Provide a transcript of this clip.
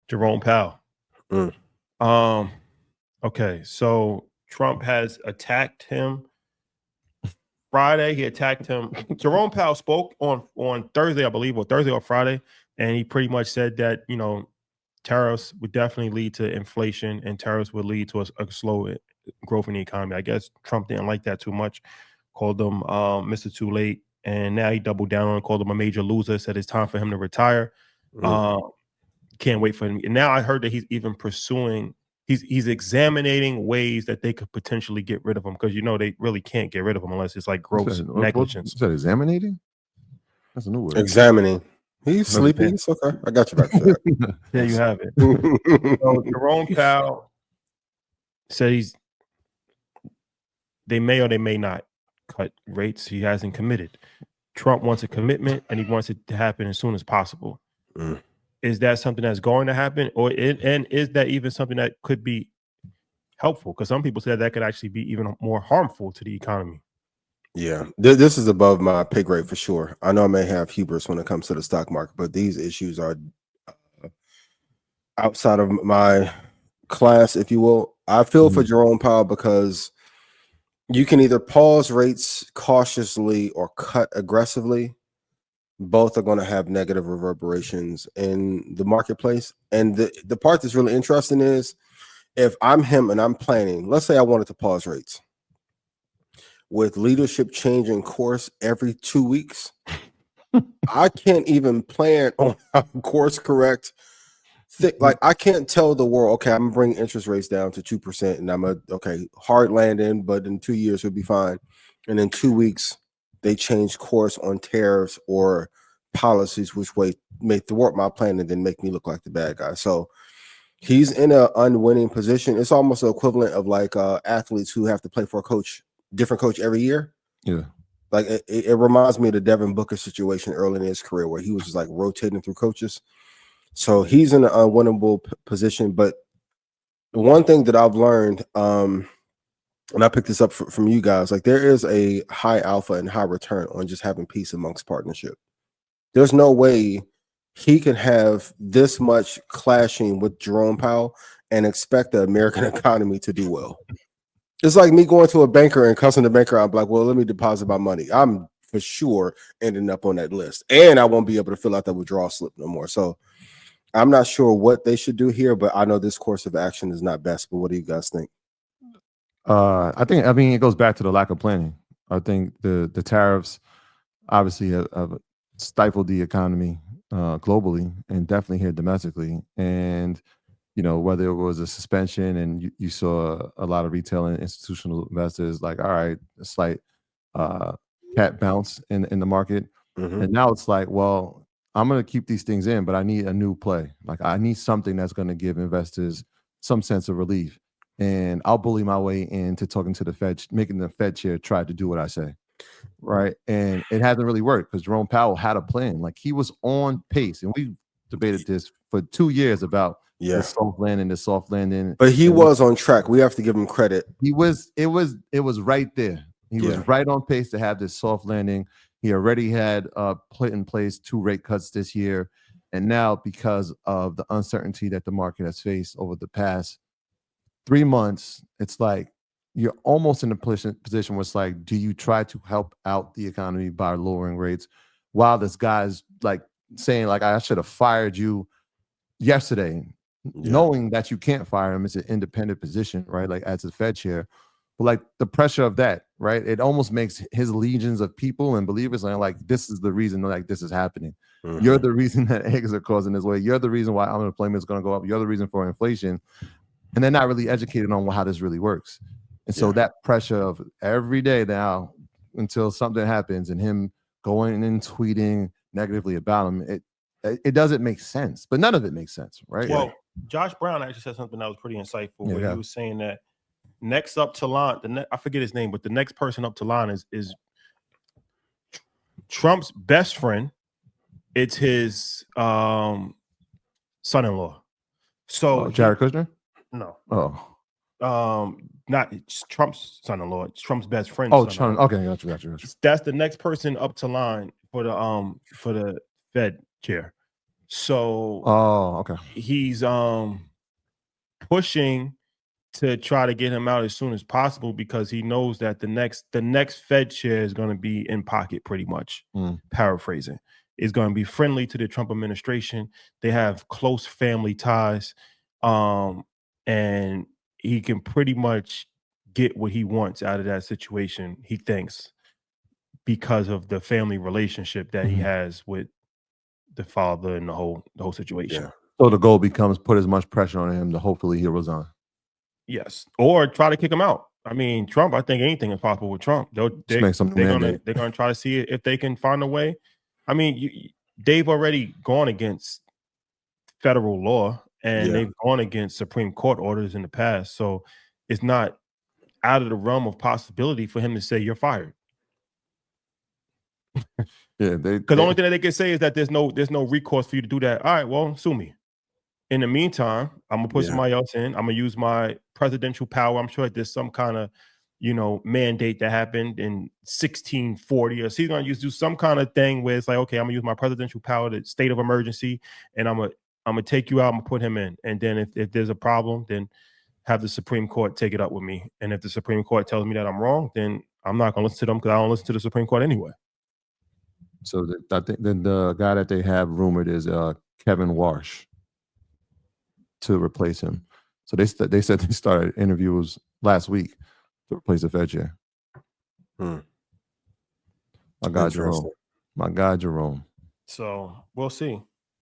Jerome Powell. Okay, so Trump has attacked him. Friday, he attacked him. Jerome Powell spoke on Thursday, I believe, or Thursday or Friday, and he pretty much said that, tariffs would definitely lead to inflation and tariffs would lead to a slow growth in the economy. I guess Trump didn't like that too much, called him Mr. Too Late, and now he doubled down on it, called him a major loser, said it's time for him to retire. Can't wait for him. And now I heard that he's even pursuing, he's examining ways that they could potentially get rid of him, because they really can't get rid of him unless it's like gross negligence. Is that examining? That's a new word. Examining. He's sleeping. It's okay. I got you back there. There you have it. So Jerome Powell said they may or they may not cut rates. He hasn't committed. Trump wants a commitment, and he wants it to happen as soon as possible. Is that something that's going to happen, and is that even something that could be helpful? Because some people said that could actually be even more harmful to the economy. Yeah, this is above my pay grade for sure. I know I may have hubris when it comes to the stock market, but these issues are outside of my class, if you will. I feel for Jerome Powell because you can either pause rates cautiously or cut aggressively. Both are going to have negative reverberations in the marketplace. And the part that's really interesting is if I'm him and I'm planning, let's say I wanted to pause rates. With leadership changing course every 2 weeks, I can't even plan on how course correct. Like I can't tell the world, okay, I'm gonna bring interest rates down to 2%, and I'm hard landing, but in 2 years we'll be fine. And in 2 weeks, they change course on tariffs or policies, which may thwart my plan and then make me look like the bad guy. So he's in an unwinning position. It's almost the equivalent of like athletes who have to play for a different coach every year. Yeah. Like it reminds me of the Devin Booker situation early in his career where he was just like rotating through coaches. So he's in an unwinnable position. But the one thing that I've learned, and I picked this up from you guys, like there is a high alpha and high return on just having peace amongst partnership. There's no way he can have this much clashing with Jerome Powell and expect the American economy to do well. It's like me going to a banker and cussing the banker. I'm like, well, let me deposit my money. I'm for sure ending up on that list. And I won't be able to fill out that withdrawal slip no more. So I'm not sure what they should do here, but I know this course of action is not best. But what do you guys think? I mean, it goes back to the lack of planning. I think the tariffs obviously have stifled the economy globally and definitely here domestically. And whether it was a suspension and you saw a lot of retail and institutional investors like, all right, a slight cat bounce in the market. And now it's like, well, I'm going to keep these things in, but I need a new play. Like I need something that's going to give investors some sense of relief. And I'll bully my way into talking to the Fed, making the Fed chair try to do what I say. Right. And it hasn't really worked because Jerome Powell had a plan. Like he was on pace. And we debated this for 2 years about the soft landing. But he was on track. We have to give him credit. It was right there. He was right on pace to have this soft landing. He already had put in place 2 rate cuts this year. And now because of the uncertainty that the market has faced over the past 3 months, it's like you're almost in a position where it's like, do you try to help out the economy by lowering rates while this guy's like saying like, I should have fired you yesterday, knowing that you can't fire him. It's an independent position, right? Like as a Fed chair. But like the pressure of that, right? It almost makes his legions of people and believers like this is the reason like this is happening. You're the reason that eggs are causing this way. You're the reason why unemployment is going to go up. You're the reason for inflation. And they're not really educated on how this really works. And so that pressure of every day now until something happens and him going and tweeting negatively about him, it doesn't make sense. But none of it makes sense, right? Well, Josh Brown actually said something that was pretty insightful where he was saying that next up to line, I forget his name, but the next person up to line is Trump's best friend. It's his son-in-law. So Jared Kushner? No. Not Trump's son-in-law. It's Trump's best friend. Trump. Okay, got you. That's the next person up to line for the Fed chair. So okay. he's pushing to try to get him out as soon as possible because he knows that the next Fed chair is going to be in pocket pretty much. Paraphrasing, is going to be friendly to the Trump administration. They have close family ties, and he can pretty much get what he wants out of that situation, he thinks, because of the family relationship that he has with the father and the whole situation. Yeah. So the goal becomes put as much pressure on him to hopefully he'll resign. Yes, or try to kick him out. I mean, Trump. I think anything is possible with Trump. They're gonna try to see if they can find a way. I mean, they've already gone against federal law and they've gone against Supreme Court orders in the past. So it's not out of the realm of possibility for him to say you're fired. Yeah, because the only thing that they can say is that there's no recourse for you to do that. All right, well, sue me. In the meantime, I'm gonna put somebody else in. I'm gonna use my presidential power. I'm sure there's some kind of, mandate that happened in 1640, or so he's gonna do some kind of thing where it's like, okay, I'm gonna use my presidential power, the state of emergency, and I'm gonna take you out. I'm gonna put him in, and then if there's a problem, then have the Supreme Court take it up with me. And if the Supreme Court tells me that I'm wrong, then I'm not gonna listen to them because I don't listen to the Supreme Court anyway. So I think the guy that they have rumored is Kevin Warsh to replace him. So they said they started interviews last week to replace the Fed chair. My guy Jerome. So we'll see.